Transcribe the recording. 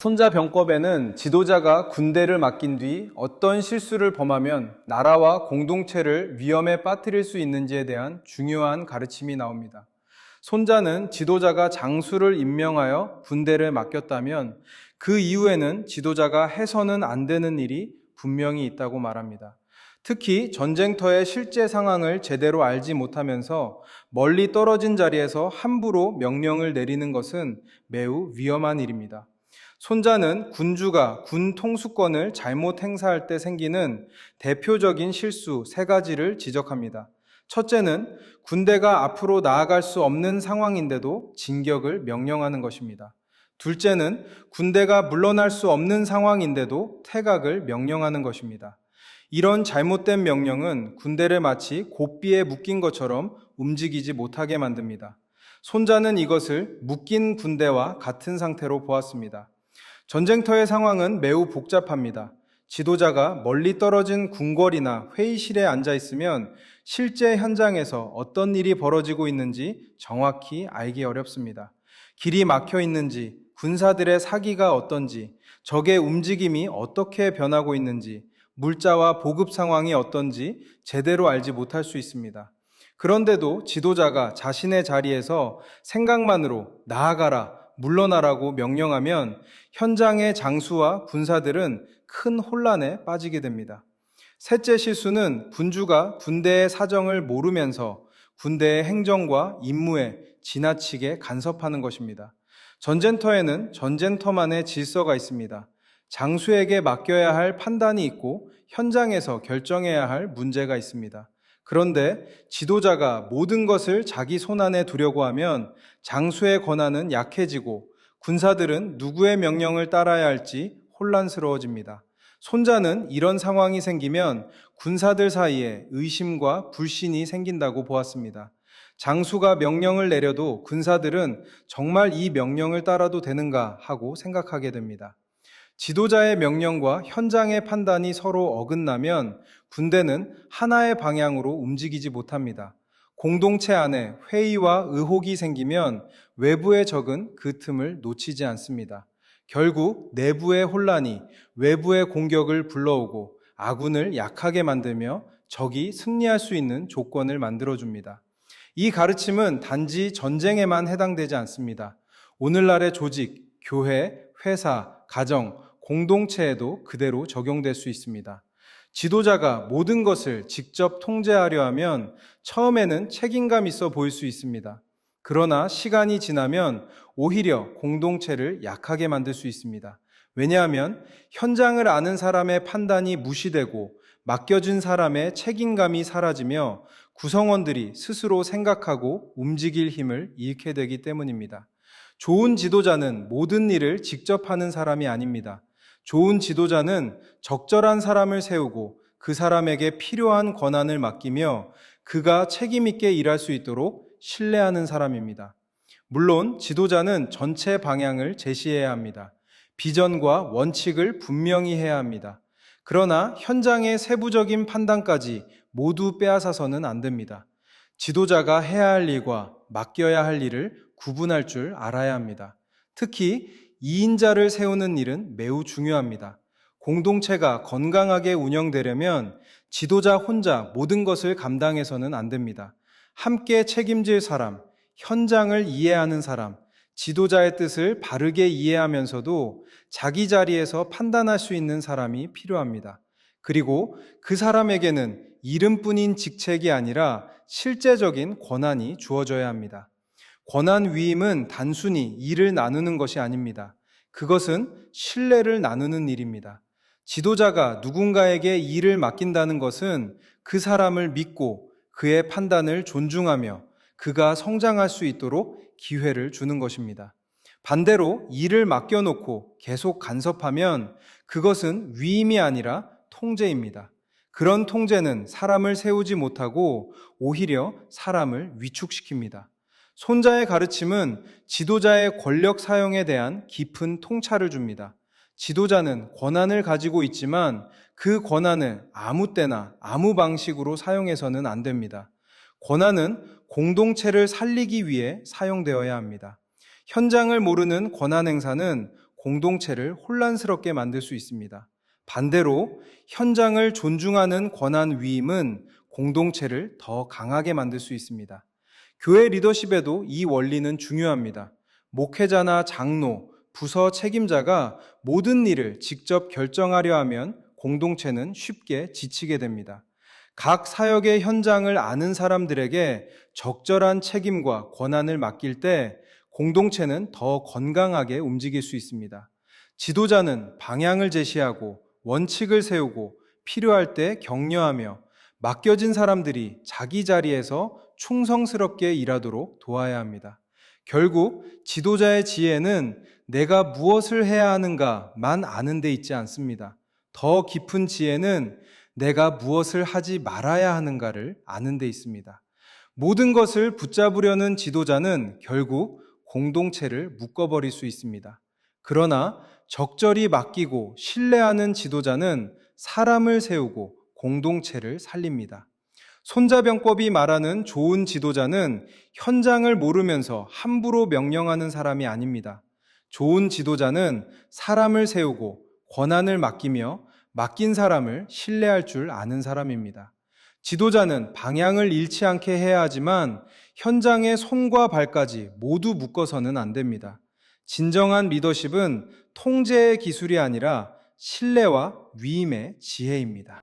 손자병법에는 지도자가 군대를 맡긴 뒤 어떤 실수를 범하면 나라와 공동체를 위험에 빠뜨릴 수 있는지에 대한 중요한 가르침이 나옵니다. 손자는 지도자가 장수를 임명하여 군대를 맡겼다면 그 이후에는 지도자가 해서는 안 되는 일이 분명히 있다고 말합니다. 특히 전쟁터의 실제 상황을 제대로 알지 못하면서 멀리 떨어진 자리에서 함부로 명령을 내리는 것은 매우 위험한 일입니다. 손자는 군주가 군 통수권을 잘못 행사할 때 생기는 대표적인 실수 세 가지를 지적합니다. 첫째는 군대가 앞으로 나아갈 수 없는 상황인데도 진격을 명령하는 것입니다. 둘째는 군대가 물러날 수 없는 상황인데도 퇴각을 명령하는 것입니다. 이런 잘못된 명령은 군대를 마치 고삐에 묶인 것처럼 움직이지 못하게 만듭니다. 손자는 이것을 묶인 군대와 같은 상태로 보았습니다. 전쟁터의 상황은 매우 복잡합니다. 지도자가 멀리 떨어진 궁궐이나 회의실에 앉아 있으면 실제 현장에서 어떤 일이 벌어지고 있는지 정확히 알기 어렵습니다. 길이 막혀 있는지, 군사들의 사기가 어떤지, 적의 움직임이 어떻게 변하고 있는지, 물자와 보급 상황이 어떤지 제대로 알지 못할 수 있습니다. 그런데도 지도자가 자신의 자리에서 생각만으로 나아가라, 물러나라고 명령하면 현장의 장수와 군사들은 큰 혼란에 빠지게 됩니다. 셋째 실수는 군주가 군대의 사정을 모르면서 군대의 행정과 임무에 지나치게 간섭하는 것입니다. 전쟁터에는 전쟁터만의 질서가 있습니다. 장수에게 맡겨야 할 판단이 있고 현장에서 결정해야 할 문제가 있습니다. 그런데 지도자가 모든 것을 자기 손안에 두려고 하면 장수의 권한은 약해지고 군사들은 누구의 명령을 따라야 할지 혼란스러워집니다. 손자는 이런 상황이 생기면 군사들 사이에 의심과 불신이 생긴다고 보았습니다. 장수가 명령을 내려도 군사들은 정말 이 명령을 따라도 되는가 하고 생각하게 됩니다. 지도자의 명령과 현장의 판단이 서로 어긋나면 군대는 하나의 방향으로 움직이지 못합니다. 공동체 안에 회의와 의혹이 생기면 외부의 적은 그 틈을 놓치지 않습니다. 결국 내부의 혼란이 외부의 공격을 불러오고 아군을 약하게 만들며 적이 승리할 수 있는 조건을 만들어줍니다. 이 가르침은 단지 전쟁에만 해당되지 않습니다. 오늘날의 조직, 교회, 회사, 가정, 공동체에도 그대로 적용될 수 있습니다. 지도자가 모든 것을 직접 통제하려 하면 처음에는 책임감 있어 보일 수 있습니다. 그러나 시간이 지나면 오히려 공동체를 약하게 만들 수 있습니다. 왜냐하면 현장을 아는 사람의 판단이 무시되고 맡겨진 사람의 책임감이 사라지며 구성원들이 스스로 생각하고 움직일 힘을 잃게 되기 때문입니다. 좋은 지도자는 모든 일을 직접 하는 사람이 아닙니다. 좋은 지도자는 적절한 사람을 세우고 그 사람에게 필요한 권한을 맡기며 그가 책임 있게 일할 수 있도록 신뢰하는 사람입니다. 물론 지도자는 전체 방향을 제시해야 합니다. 비전과 원칙을 분명히 해야 합니다. 그러나 현장의 세부적인 판단까지 모두 빼앗아서는 안 됩니다. 지도자가 해야 할 일과 맡겨야 할 일을 구분할 줄 알아야 합니다. 특히 2인자를 세우는 일은 매우 중요합니다. 공동체가 건강하게 운영되려면 지도자 혼자 모든 것을 감당해서는 안 됩니다. 함께 책임질 사람, 현장을 이해하는 사람, 지도자의 뜻을 바르게 이해하면서도 자기 자리에서 판단할 수 있는 사람이 필요합니다. 그리고 그 사람에게는 이름뿐인 직책이 아니라 실제적인 권한이 주어져야 합니다. 권한 위임은 단순히 일을 나누는 것이 아닙니다. 그것은 신뢰를 나누는 일입니다. 지도자가 누군가에게 일을 맡긴다는 것은 그 사람을 믿고 그의 판단을 존중하며 그가 성장할 수 있도록 기회를 주는 것입니다. 반대로 일을 맡겨놓고 계속 간섭하면 그것은 위임이 아니라 통제입니다. 그런 통제는 사람을 세우지 못하고 오히려 사람을 위축시킵니다. 손자의 가르침은 지도자의 권력 사용에 대한 깊은 통찰을 줍니다. 지도자는 권한을 가지고 있지만 그 권한을 아무 때나 아무 방식으로 사용해서는 안 됩니다. 권한은 공동체를 살리기 위해 사용되어야 합니다. 현장을 모르는 권한 행사는 공동체를 혼란스럽게 만들 수 있습니다. 반대로 현장을 존중하는 권한 위임은 공동체를 더 강하게 만들 수 있습니다. 교회 리더십에도 이 원리는 중요합니다. 목회자나 장로, 부서 책임자가 모든 일을 직접 결정하려 하면 공동체는 쉽게 지치게 됩니다. 각 사역의 현장을 아는 사람들에게 적절한 책임과 권한을 맡길 때 공동체는 더 건강하게 움직일 수 있습니다. 지도자는 방향을 제시하고 원칙을 세우고 필요할 때 격려하며 맡겨진 사람들이 자기 자리에서 충성스럽게 일하도록 도와야 합니다. 결국 지도자의 지혜는 내가 무엇을 해야 하는가만 아는 데 있지 않습니다. 더 깊은 지혜는 내가 무엇을 하지 말아야 하는가를 아는 데 있습니다. 모든 것을 붙잡으려는 지도자는 결국 공동체를 묶어버릴 수 있습니다. 그러나 적절히 맡기고 신뢰하는 지도자는 사람을 세우고 공동체를 살립니다. 손자병법이 말하는 좋은 지도자는 현장을 모르면서 함부로 명령하는 사람이 아닙니다. 좋은 지도자는 사람을 세우고 권한을 맡기며 맡긴 사람을 신뢰할 줄 아는 사람입니다. 지도자는 방향을 잃지 않게 해야 하지만 현장의 손과 발까지 모두 묶어서는 안 됩니다. 진정한 리더십은 통제의 기술이 아니라 신뢰와 위임의 지혜입니다.